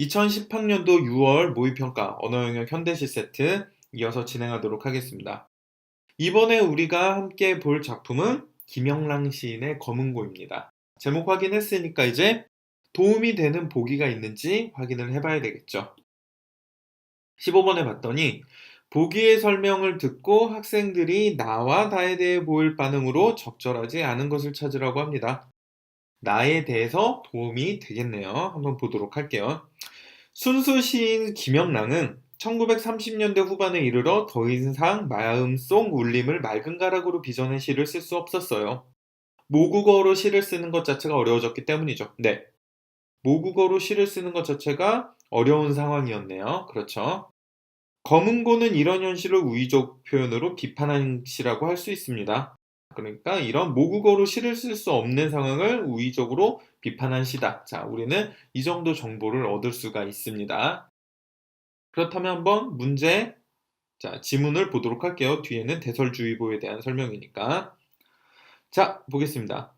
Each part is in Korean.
2018년도 6월 모의평가 언어영역 현대시 세트 이어서 진행하도록 하겠습니다. 이번에 우리가 함께 볼 작품은 김영랑 시인의 검은고입니다. 제목 확인했으니까 이제 도움이 되는 보기가 있는지 확인을 해봐야 되겠죠. 15번에 봤더니 보기의 설명을 듣고 학생들이 나와 나에 대해 보일 반응으로 적절하지 않은 것을 찾으라고 합니다. 나에 대해서 도움이 되겠네요. 한번 보도록 할게요. 순수 시인 김영랑은 1930년대 후반에 이르러 더 이상 마음속 울림을 맑은 가락으로 빚어낸 시를 쓸 수 없었어요. 모국어로 시를 쓰는 것 자체가 어려워졌기 때문이죠. 네. 모국어로 시를 쓰는 것 자체가 어려운 상황이었네요. 그렇죠. 검은고는 이런 현실을 우의적 표현으로 비판한 시라고 할 수 있습니다. 그러니까 이런 모국어로 시를 쓸 수 없는 상황을 우의적으로 비판한 시다. 자, 우리는 이 정도 정보를 얻을 수가 있습니다. 그렇다면 한번 문제, 자, 지문을 보도록 할게요. 뒤에는 대설주의보에 대한 설명이니까. 자, 보겠습니다.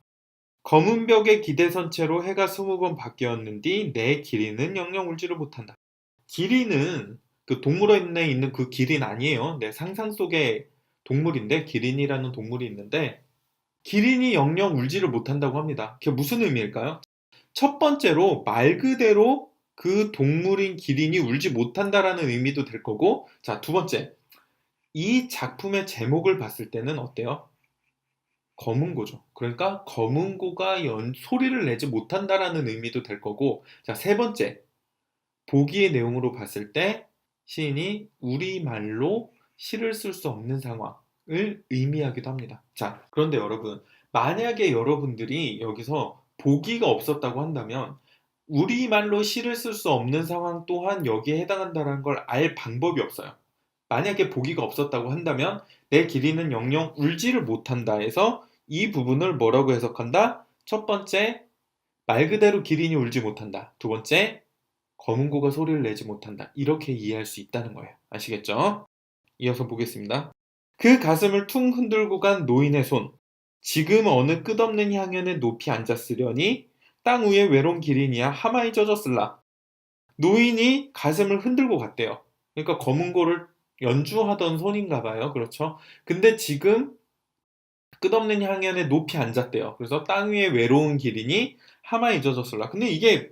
검은 벽에 기대선 채로 해가 20번 바뀌었는디 내 길이는 영영 울지를 못한다. 기린은 그 동물원에 있는 그 기린 아니에요. 내 상상 속의 동물인데 기린이라는 동물이 있는데 기린이 영영 울지를 못한다고 합니다. 그게 무슨 의미일까요? 첫 번째로 말 그대로 그 동물인 기린이 울지 못한다라는 의미도 될 거고, 자, 두 번째, 이 작품의 제목을 봤을 때는 어때요? 검은고죠. 그러니까 검은고가 소리를 내지 못한다라는 의미도 될 거고, 자, 세 번째, 보기의 내용으로 봤을 때 시인이 우리말로 시를 쓸 수 없는 상황을 의미하기도 합니다. 자, 그런데 여러분, 만약에 여러분들이 여기서 보기가 없었다고 한다면 우리말로 시를 쓸 수 없는 상황 또한 여기에 해당한다는 걸 알 방법이 없어요. 만약에 보기가 없었다고 한다면 내 길이는 영영 울지를 못한다 해서 이 부분을 뭐라고 해석한다? 첫 번째, 말 그대로 기린이 울지 못한다. 두 번째, 검은고가 소리를 내지 못한다. 이렇게 이해할 수 있다는 거예요. 아시겠죠? 이어서 보겠습니다. 그 가슴을 퉁 흔들고 간 노인의 손. 지금 어느 끝없는 향연에 높이 앉았으려니 땅 위에 외로운 기린이야 하마에 젖었을라. 노인이 가슴을 흔들고 갔대요. 그러니까 검은고를 연주하던 손인가 봐요. 그렇죠? 근데 지금 끝없는 향연에 높이 앉았대요. 그래서 땅 위에 외로운 기린이 하마에 젖었을라. 근데 이게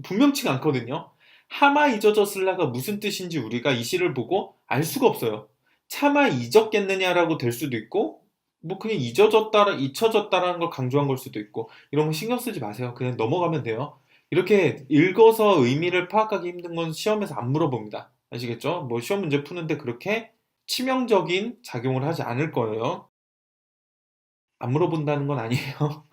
분명치가 않거든요. 하마 잊어졌을라가 무슨 뜻인지 우리가 이 시를 보고 알 수가 없어요. 차마 잊었겠느냐라고 될 수도 있고, 뭐 그냥 잊혀졌다라는 걸 강조한 걸 수도 있고, 이런 거 신경 쓰지 마세요. 그냥 넘어가면 돼요. 이렇게 읽어서 의미를 파악하기 힘든 건 시험에서 안 물어봅니다. 아시겠죠? 뭐 시험 문제 푸는데 그렇게 치명적인 작용을 하지 않을 거예요. 안 물어본다는 건 아니에요.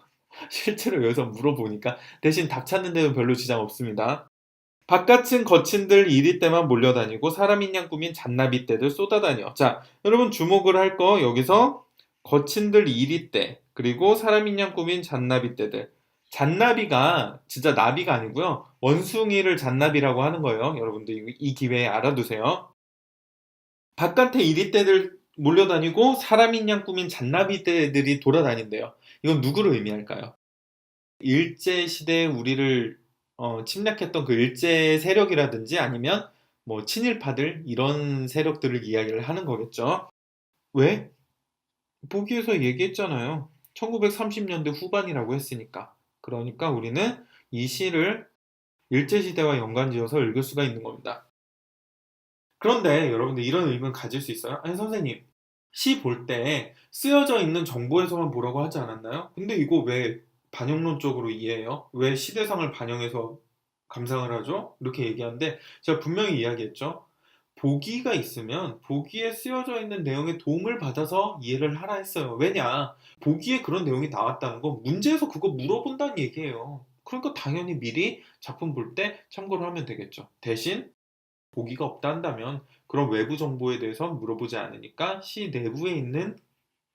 실제로 여기서 물어보니까 대신 답 찾는 데는 별로 지장 없습니다. 바깥은 거친들 이리 때만 몰려다니고 사람인 양 꾸민 잔나비 떼들 쏟아다녀. 자, 여러분 주목을 할 거 여기서 거친들 이리 때 그리고 사람인 양 꾸민 잔나비 떼들. 잔나비가 진짜 나비가 아니고요. 원숭이를 잔나비라고 하는 거예요. 여러분들 이 기회에 알아두세요. 바깥에 이리 떼들 몰려다니고 사람인 양 꾸민 잔나비 떼들이 돌아다닌대요. 이건 누구를 의미할까요? 일제 시대에 우리를 침략했던 그 일제 세력이라든지 아니면 뭐 친일파들 이런 세력들을 이야기를 하는 거겠죠. 왜? 보기에서 얘기했잖아요. 1930년대 후반이라고 했으니까. 그러니까 우리는 이 시를 일제 시대와 연관지어서 읽을 수가 있는 겁니다. 그런데 여러분들 이런 의문 가질 수 있어요? 아니 선생님, 시 볼 때 쓰여져 있는 정보에서만 보라고 하지 않았나요? 근데 이거 왜 반영론적으로 이해해요? 왜 시대상을 반영해서 감상을 하죠? 이렇게 얘기하는데 제가 분명히 이야기했죠. 보기가 있으면 보기에 쓰여져 있는 내용에 도움을 받아서 이해를 하라 했어요. 왜냐? 보기에 그런 내용이 나왔다는 건 문제에서 그거 물어본다는 얘기예요. 그러니까 당연히 미리 작품 볼 때 참고를 하면 되겠죠. 대신 보기가 없다 한다면 그런 외부 정보에 대해서 물어보지 않으니까 시 내부에 있는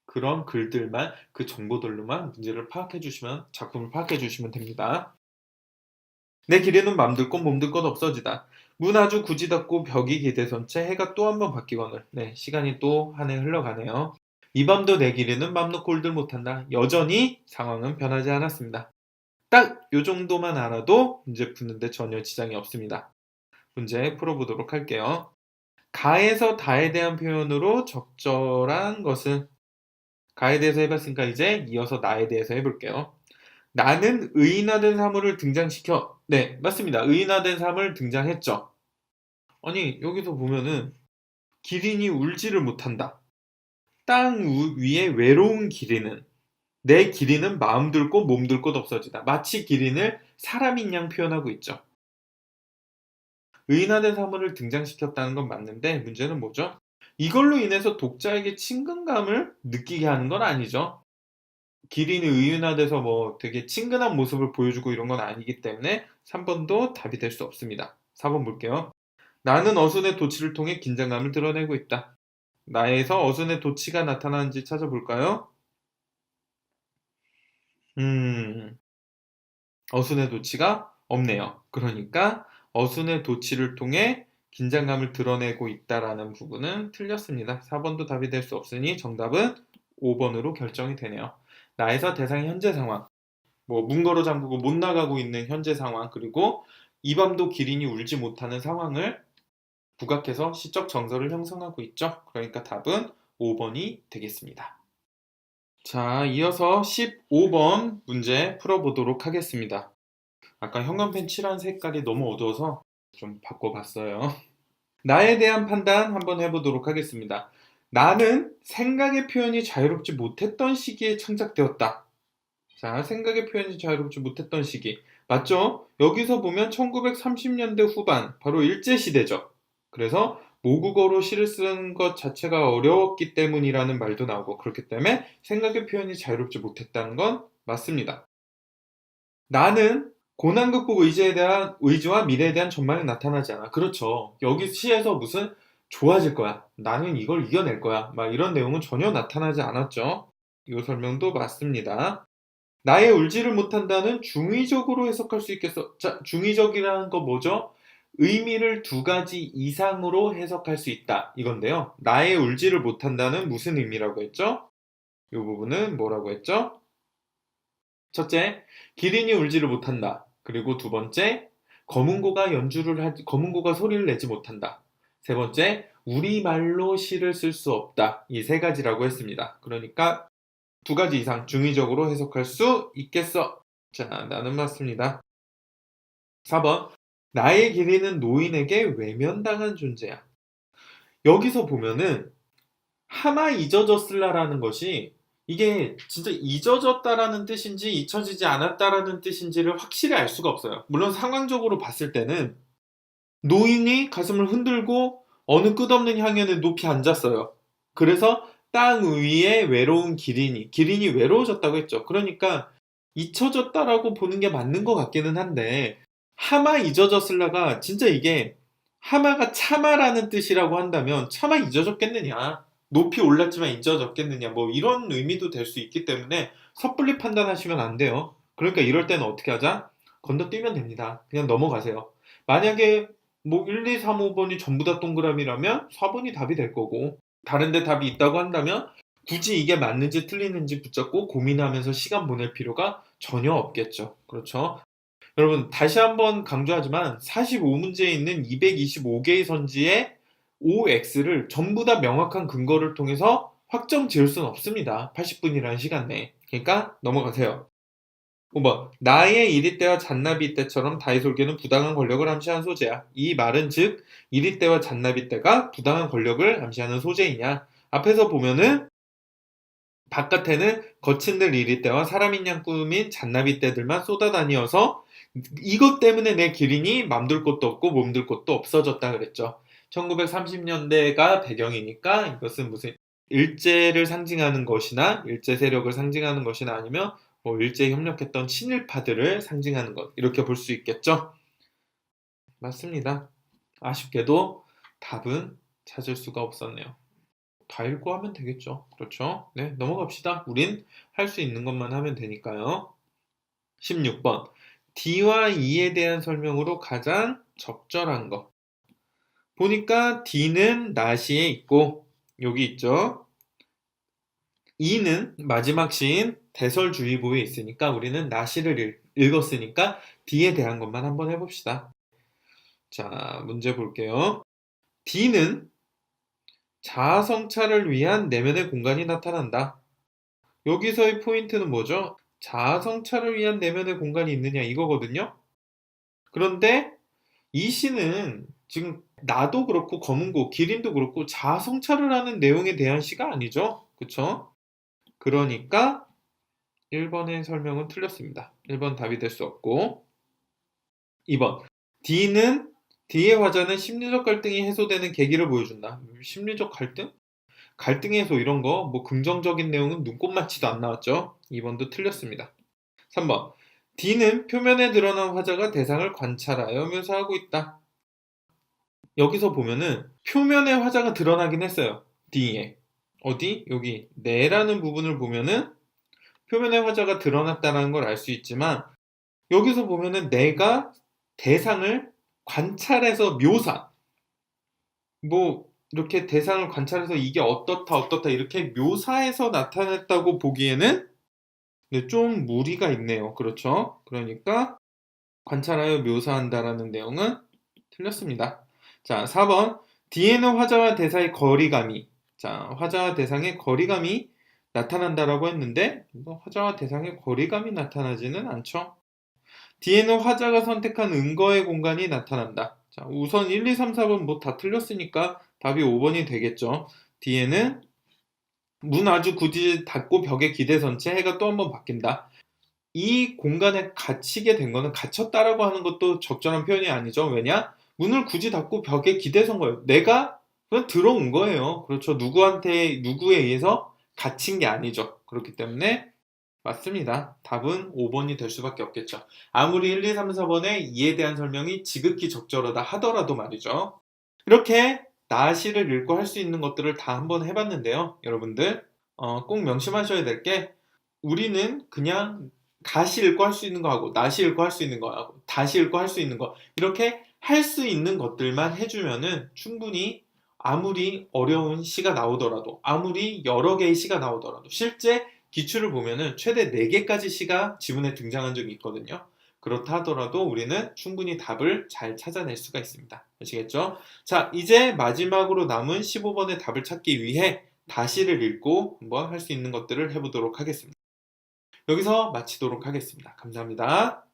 그런 글들만 그 정보들로만 문제를 파악해 주시면 작품을 파악해 주시면 됩니다. 내 길에는 맘들 것 몸들 것 없어지다. 문 아주 굳이 닫고 벽이 기대선 채 해가 또 한 번 바뀌거늘. 네, 시간이 또 한 해 흘러가네요. 이 밤도 내 길에는 맘 놓고 울들 못한다. 여전히 상황은 변하지 않았습니다. 딱 요 정도만 알아도 문제 푸는데 전혀 지장이 없습니다. 문제 풀어보도록 할게요. 가에서 다에 대한 표현으로 적절한 것은 가에 대해서 해봤으니까 이제 이어서 나에 대해서 해볼게요. 나는 의인화된 사물을 등장시켜. 네, 맞습니다. 의인화된 사물 등장했죠. 아니, 여기서 보면은 기린이 울지를 못한다. 땅 위에 외로운 기린은 내 기린은 마음 둘 곳, 몸 둘 곳 없어지다. 마치 기린을 사람인 양 표현하고 있죠. 의인화된 사물을 등장시켰다는 건 맞는데 문제는 뭐죠? 이걸로 인해서 독자에게 친근감을 느끼게 하는 건 아니죠. 기린이 의인화돼서 뭐 되게 친근한 모습을 보여주고 이런 건 아니기 때문에 3번도 답이 될 수 없습니다. 4번 볼게요. 나는 어순의 도치를 통해 긴장감을 드러내고 있다. 나에서 어순의 도치가 나타나는지 찾아볼까요? 음, 어순의 도치가 없네요. 그러니까 어순의 도치를 통해 긴장감을 드러내고 있다라는 부분은 틀렸습니다. 4번도 답이 될 수 없으니 정답은 5번으로 결정이 되네요. 나에서 대상 현재 상황, 뭐 문거로 잠그고 못 나가고 있는 현재 상황, 그리고 이 밤도 기린이 울지 못하는 상황을 부각해서 시적 정서를 형성하고 있죠. 그러니까 답은 5번이 되겠습니다. 자, 이어서 15번 문제 풀어보도록 하겠습니다. 아까 형광펜 칠한 색깔이 너무 어두워서 좀 바꿔봤어요. 나에 대한 판단 한번 해보도록 하겠습니다. 나는 생각의 표현이 자유롭지 못했던 시기에 창작되었다. 자, 생각의 표현이 자유롭지 못했던 시기. 맞죠? 여기서 보면 1930년대 후반, 바로 일제시대죠. 그래서 모국어로 시를 쓰는 것 자체가 어려웠기 때문이라는 말도 나오고, 그렇기 때문에 생각의 표현이 자유롭지 못했다는 건 맞습니다. 나는 고난 극복 의지와 미래에 대한 전망이 나타나지 않아. 그렇죠. 여기 시에서 무슨 좋아질 거야. 나는 이걸 이겨낼 거야. 막 이런 내용은 전혀 나타나지 않았죠. 이 설명도 맞습니다. 나의 울지를 못한다는 중의적으로 해석할 수 있겠어. 자, 중의적이라는 거 뭐죠? 의미를 두 가지 이상으로 해석할 수 있다. 이건데요. 나의 울지를 못한다는 무슨 의미라고 했죠? 이 부분은 뭐라고 했죠? 첫째, 기린이 울지를 못한다. 그리고 두 번째, 검은고가 소리를 내지 못한다. 세 번째, 우리말로 시를 쓸 수 없다. 이 세 가지라고 했습니다. 그러니까 두 가지 이상 중의적으로 해석할 수 있겠어. 자, 나는 맞습니다. 4번. 나의 기린은 노인에게 외면당한 존재야. 여기서 보면은 하마 잊어졌을라라는 것이 이게 진짜 잊어졌다라는 뜻인지 잊혀지지 않았다라는 뜻인지를 확실히 알 수가 없어요. 물론 상황적으로 봤을 때는 노인이 가슴을 흔들고 어느 끝없는 향연에 높이 앉았어요. 그래서 땅 위에 외로운 기린이 외로워졌다고 했죠. 그러니까 잊혀졌다라고 보는 게 맞는 것 같기는 한데 하마 잊어졌을라가 진짜 이게 하마가 차마라는 뜻이라고 한다면 차마 잊어졌겠느냐, 높이 올랐지만 잊어졌겠느냐, 뭐 이런 의미도 될 수 있기 때문에 섣불리 판단하시면 안 돼요. 그러니까 이럴 때는 어떻게 하자? 건너뛰면 됩니다. 그냥 넘어가세요. 만약에 뭐 1, 2, 3, 5번이 전부 다 동그라미라면 4번이 답이 될 거고, 다른데 답이 있다고 한다면 굳이 이게 맞는지 틀리는지 붙잡고 고민하면서 시간 보낼 필요가 전혀 없겠죠. 그렇죠? 여러분, 다시 한번 강조하지만 45문제에 있는 225개의 선지의 OX를 전부 다 명확한 근거를 통해서 확정 지을 수는 없습니다. 80분이라는 시간 내에. 그러니까 넘어가세요. 5번. 나의 이리때와 잔나비때처럼 다이솔개는 부당한 권력을 암시하는 소재야. 이 말은 즉 이리때와 잔나비때가 부당한 권력을 암시하는 소재이냐. 앞에서 보면은 바깥에는 거친들 이리때와 사람인 양 꾸민 잔나비때들만 쏟아다니어서 이것 때문에 내 기린이 맘둘 곳도 없고 몸둘 곳도 없어졌다 그랬죠. 1930년대가 배경이니까 이것은 무슨 일제를 상징하는 것이나 일제 세력을 상징하는 것이나 아니면 뭐 일제에 협력했던 친일파들을 상징하는 것, 이렇게 볼 수 있겠죠. 맞습니다. 아쉽게도 답은 찾을 수가 없었네요. 다 읽고 하면 되겠죠. 그렇죠? 네, 넘어갑시다. 우린 할 수 있는 것만 하면 되니까요. 16번. D와 E에 대한 설명으로 가장 적절한 것. 보니까 D는 나시에 있고 여기 있죠. E는 마지막 시인 대설주의보에 있으니까 우리는 나시를 읽었으니까 D에 대한 것만 한번 해봅시다. 자, 문제 볼게요. D는 자아성찰을 위한 내면의 공간이 나타난다. 여기서의 포인트는 뭐죠? 자아성찰을 위한 내면의 공간이 있느냐 이거거든요. 그런데 이 시는 지금 나도 그렇고 검은고 기린도 그렇고 자아성찰을 하는 내용에 대한 시가 아니죠. 그쵸? 그러니까 1번의 설명은 틀렸습니다. 1번 답이 될 수 없고 2번 D의 화자는 심리적 갈등이 해소되는 계기를 보여준다. 심리적 갈등? 갈등 해소 이런 거 뭐 긍정적인 내용은 눈꼽만치도 안 나왔죠. 2번도 틀렸습니다. 3번 D는 표면에 드러난 화자가 대상을 관찰하여 묘사하고 있다. 여기서 보면은 표면에 화자가 드러나긴 했어요. D에. 어디? 여기 내라는 부분을 보면은 표면에 화자가 드러났다는 걸 알 수 있지만 여기서 보면은 내가 대상을 관찰해서 묘사 뭐 이렇게 대상을 관찰해서 이게 어떻다 이렇게 묘사해서 나타냈다고 보기에는 네, 좀 무리가 있네요. 그렇죠? 그러니까 관찰하여 묘사한다라는 내용은 틀렸습니다. 자, 4번 D에는 화자와 대사의 거리감이 화자와 대상의 거리감이 나타난다라고 했는데 화자와 대상의 거리감이 나타나지는 않죠. D에는 화자가 선택한 은거의 공간이 나타난다. 자, 우선 1, 2, 3, 4번 뭐 다 틀렸으니까 답이 5번이 되겠죠. D에는 문 아주 굳이 닫고 벽에 기대선 채 해가 또 한 번 바뀐다. 이 공간에 갇히게 된 거는 갇혔다라고 하는 것도 적절한 표현이 아니죠. 왜냐? 문을 굳이 닫고 벽에 기대선 거예요. 내가 그냥 들어온 거예요. 그렇죠. 누구에 의해서 갇힌 게 아니죠. 그렇기 때문에 맞습니다. 답은 5번이 될 수밖에 없겠죠. 아무리 1, 2, 3, 4번에 이에 대한 설명이 지극히 적절하다 하더라도 말이죠. 이렇게 나시를 읽고 할 수 있는 것들을 다 한번 해봤는데요. 여러분들 꼭 명심하셔야 될 게 우리는 그냥 가시 읽고 할 수 있는 거하고 나시 읽고 할 수 있는 거하고 다시 읽고 할 수 있는 거 이렇게 할 수 있는 것들만 해주면은 충분히 아무리 어려운 시가 나오더라도 아무리 여러 개의 시가 나오더라도 실제 기출을 보면은 최대 4개까지 시가 지문에 등장한 적이 있거든요. 그렇다 하더라도 우리는 충분히 답을 잘 찾아낼 수가 있습니다. 아시겠죠? 자, 이제 마지막으로 남은 15번의 답을 찾기 위해 다시를 읽고 한번 할 수 있는 것들을 해보도록 하겠습니다. 여기서 마치도록 하겠습니다. 감사합니다.